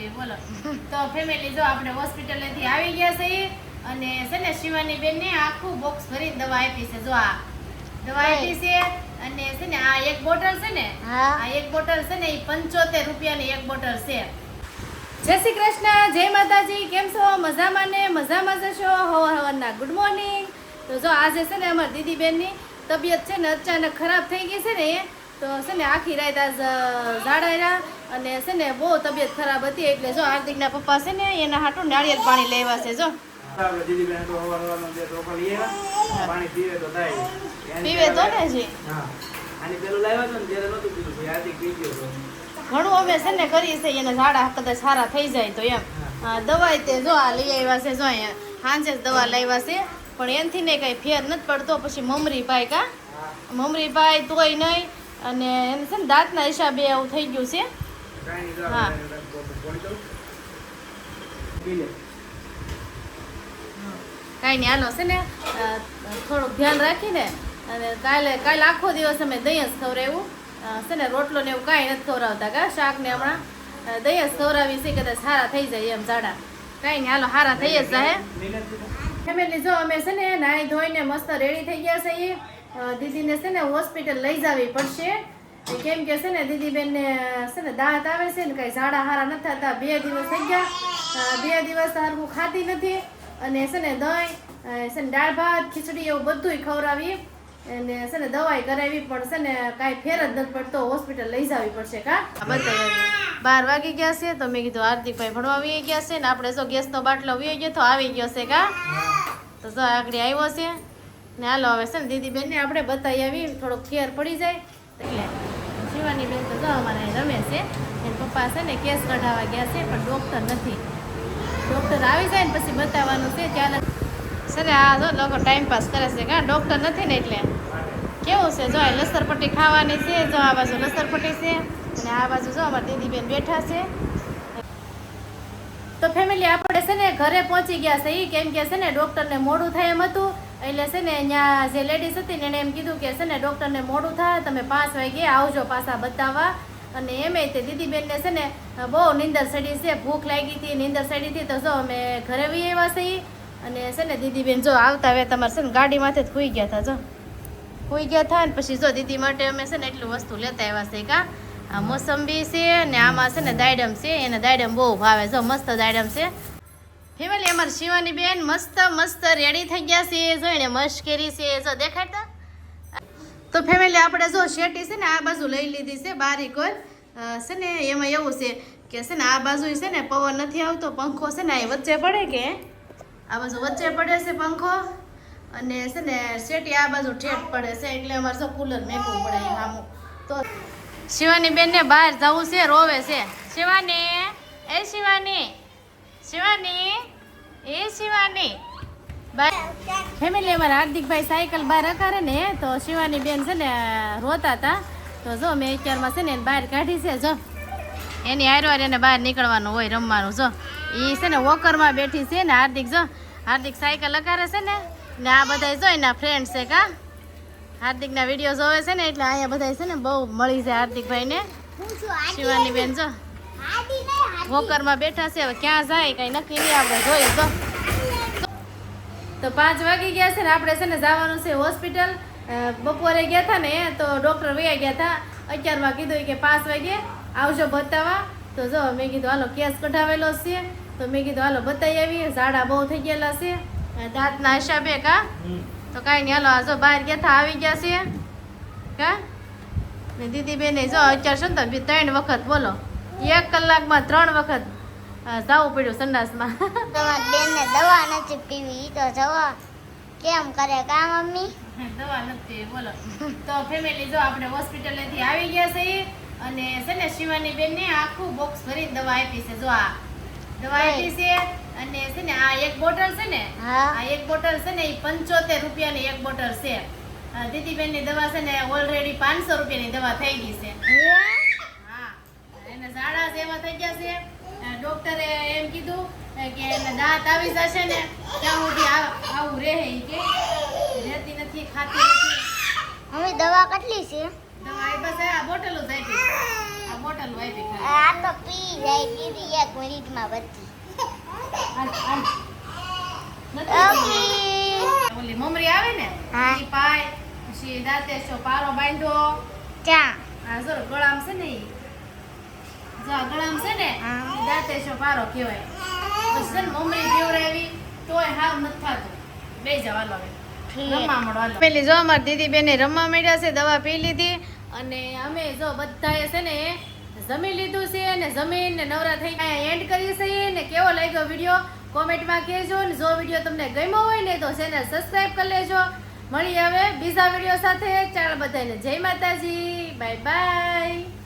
નથી બોલો. તો ફેમિલી જો આપણે હોસ્પિટલેથી આવી ગયા છે અને છે ને શિવાની બેનને આખું બોક્સ ભરીને દવા આપી છે. જો આ દવા આપી છે અને છે ને આ એક બોટલ છે ને આ એક બોટલ છે ને એ 75 રૂપિયાની એક બોટલ છે. જય શ્રી કૃષ્ણ, જય માતાજી. કેમ છો? મજામાં ને? મજામાં જશો. હવારના ગુડ મોર્નિંગ. તો જો આજે છે ને અમારી દીદી બેનની તબિયત છે ને અચાનક ખરાબ થઈ ગઈ છે ને તો છે ને આખી રાત આજ ઝાડાયા અને છે ને બહુ તબિયત ખરાબ હતી એટલે જો હાર્દિકના પપ્પા છે ને એના હાટું નાળિયેર પાણી લેવા છે. જો દીદી બેન તો હવારનો જે ટોપા લઈએ પાણી પીવે તો થાય પીવે તો ને જી. હા આની પેલું લાવ્યા તો ને ત્યારે નતું પીધું ભાઈ હાર્દિક પી ગયો તો ઘણું અમે છે ને કરીએ છીએ એને ઝાડા કદાચ સારા થઈ જાય તો એમ દવાઈ તે જો આ લઈ આવ્યા છે. જો અહીંયા સાંજે જ દવા લાવ્યા છે પણ એનથી ને કઈ ફેર નથી પડતો. પછી મમરી પાય કા મમરી પાય તોય નહીં અને એને છે ને દાંતના હિસાબે એવું થઈ ગયું છે. હા કાંઈ નહીં હાલો છે ને થોડુંક ધ્યાન રાખીને અને કાલે આખો દિવસ અમે દહીં જ ખવડાવ્યું છે ને રોટલો ને એવું કાંઈ નથી ખવડાવતા કા શાક ને હમણાં દહીં જ ખવડાવી છે કદાચ સારા થઈ જાય એમ ઝાડા. કાંઈ નહીં હાલો સારા થઈ જ જાય. ફેમિલી જો અમે છે ને નાહી ધોઈને મસ્ત રેડી થઈ ગયા છીએ. દીદીને છે ને હોસ્પિટલ લઈ જવી પડશે કેમ કે છે ને દીદી બેનને છે ને દાંત આવે છે ને કઈ ઝાડા હારા નથી થતા. 2 દિવસ થઈ ગયા, 2 દિવસ હરખું ખાતી નથી અને છે ને દહીં છે ને દાળ ભાત ખીચડી એવું બધું ખવડાવી અને છે ને દવાઈ કરાવી પણ છે ને કાંઈ ફેર જ નથી પડતો. હોસ્પિટલ લઈ જવી પડશે કા બતાવી. 12 વાગી ગયા છે તો મેં કીધું હાર્દિકભાઈ ભણવા આવી ગયા છે ને આપણે જો ગેસનો બાટલો વી ગયો તો આવી ગયો છે કા તો જો આગળ આવ્યો છે ને હાલો હવે છે ને દીદી બેનને આપણે બતાવી આવી થોડોક ફેર પડી જાય એટલે. શિવાની બેન તો જો અમારે રમે છે એના પપ્પા છે ને કેસ કઢાવવા ગયા છે પણ ડૉક્ટર નથી. ડૉક્ટર આવી જાય ને પછી બતાવવાનું છે ત્યારે છે ને આ જો લોકો ટાઈમ પાસ કરે છે કા ડૉક્ટર નથી ને એટલે કેવું છે જો આ લસરપટ્ટી ખાવાની છે. જો આ બાજુ લસરપટ્ટી છે અને આ બાજુ જો અમારા દીદી બેન બેઠા છે. તો ફેમિલી આપણે છે ને ઘરે પહોંચી ગયા છે કેમ કે છે ને ડૉક્ટરને મોડું થાય એમ હતું એટલે છે ને ત્યાં જે લેડીઝ હતી ને એને એમ કીધું કે છે ને ડૉક્ટરને મોડું થાય તમે 5 વાગે આવજો પાછા બતાવવા. અને એમે તે દીદી બેનને છે ને બહુ નીંદર ચડી છે, ભૂખ લાગી હતી, નીંદર ચડી હતી તો જો અમે ઘરે વી આવ્યા છીએ અને છે ને દીદી બેન જો આવતા હવે તમારે છે ને ગાડીમાંથી જ સૂઈ ગયા હતા. જો સૂઈ ગયા હતા ને પછી જો દીદી માટે અમે છે ને એટલું વસ્તુ લેતા આવ્યા છે કા આ મોસંબી છે ને આમાં છે ને દાડમ છે. એને દાડમ બહુ ભાવે. જો મસ્ત દાડમ છે. ફેમિલી અમારી શિવાની બેન મસ્ત મસ્ત રેડી થઈ ગયા છે. જો એને મશ્કરી છે જો દેખાડતા. તો ફેમિલી આપણે જો શેટી છે ને આ બાજુ લઈ લીધી છે બારીક છે ને એમાં એવું છે કે છે ને આ બાજુ છે ને પવન નથી આવતો પંખો છે ને અહીં વચ્ચે પડે કે આ બાજુ વચ્ચે પડે છે પંખો અને છે ને શેટી આ બાજુ ઠેઠ પડે છે એટલે અમારે જો કુલર મેકવું પડે એમ આમું. તો શિવાની બેનને બહાર જવું છે રોવે છે. શિવાની એ શિવાની શિવાની એ શિવાની ફેમિલી અમારા હાર્દિકભાઈ સાયકલ બહાર અકારે ને તો શિવાની બેન છે ને રોતા હતા તો જો મેં અત્યારમાં છે ને બહાર કાઢી છે. જો એની હારવાર એને બહાર નીકળવાનું હોય રમવાનું. જો એ છે ને વોકરમાં બેઠી છે ને હાર્દિક જો હાર્દિક સાયકલ અકારે છે ને આ બધા જો એના ફ્રેન્ડ છે કા હાર્દિકના વિડીયો જોવે છે ને એટલે અહીંયા બધા છે ને બહુ મળી જાય હાર્દિકભાઈને. શિવાની બેન જો વોકરમાં બેઠા છે. હવે ક્યાં જાય કઈ નક્કી નહીં આપણે જોઈએ. જો તો 5 વાગી ગયા છે ને આપણે છે ને જવાનું છે હોસ્પિટલ. બપોરે ગયા હતા ને તો ડૉક્ટર વયા ગયા હતા. 11 કીધું કે 5 વાગે આવજો બતાવવા. તો જો મેં કીધું હાલો કેસ કઢાવેલો છે તો મેં કીધું હાલો બતાવી આવીએ. ઝાડા બહુ થઈ ગયેલા છે દાંતના હિસાબે કા તો કાંઈ નહીં હાલો આ જો બહાર ગયા હતા આવી ગયા છે કા ને દીદી બેને જો અત્યારે શું તો 3 વખત બોલો 1 કલાકમાં 3 વખત જવું પડ્યું સંડાસમાં. તમારી બેનને દવા નથી પીવી તો જવા કેમ કરે કા મમ્મી? દવા નથી બોલો. તો ફેમિલી જો આપણે હોસ્પિટલેથી આવી ગયા છીએ અને છે ને શિવાની બેનને આખું બોક્સ ભરીને દવા આપી છે. જો આ દવા આપી છે અને છે ને આ એક બોટલ છે ને આ એક બોટલ છે ને એ 75 રૂપિયાની એક બોટલ છે. દીદી બેનની દવા છે ને ઓલરેડી 500 રૂપિયાની દવા થઈ ગઈ છે. હા એને ઝાડા જેવા થઈ ગયા છે. ડોક્ટરે એમ કીધું કે એને દાંત આવી જશે ને ત્યાં સુધી આવું રહે કે રહેતી નથી ખાતી નથી. મમ્મી દવા કેટલી છે? દવા બસ આ બોટલ જ આપી. આ બોટલ વાપી આ તો પી જાય કીધી 1 મિનિટમાં બધી ઓકે ઓલી મમરી આવે ને હા. ઈ પાય પછી દાંતે શો પારો બાંધ્યો ચા આ જો ગળામ છે ને ઈ જા ગળામ છે ને હા. ઈ દાંતે શો પારો કહેવાય પછી છે ને મમરી પીવડાવી તોય હાવ નથી થાતું બે જવાલો હવે રમવા મળો પેલી જો અમાર દીદી બેને રમવા માંડ્યા છે દવા પી લીધી અને અમે જો બધાએ છે ને જમી લીધું છે ને જમીને નવરા થઈ અહીંયા એન્ડ કરીએ છીએ ને કેવો લાગ્યો વિડીયો કોમેન્ટમાં કહેજો ને જો વિડીયો તમને ગમ્યો હોય ને તો ચેનલ સબસ્ક્રાઇબ કરી લેજો મળીએ હવે બીજા વિડીયો સાથે ચાલો બધાને જય માતાજી બાય બાય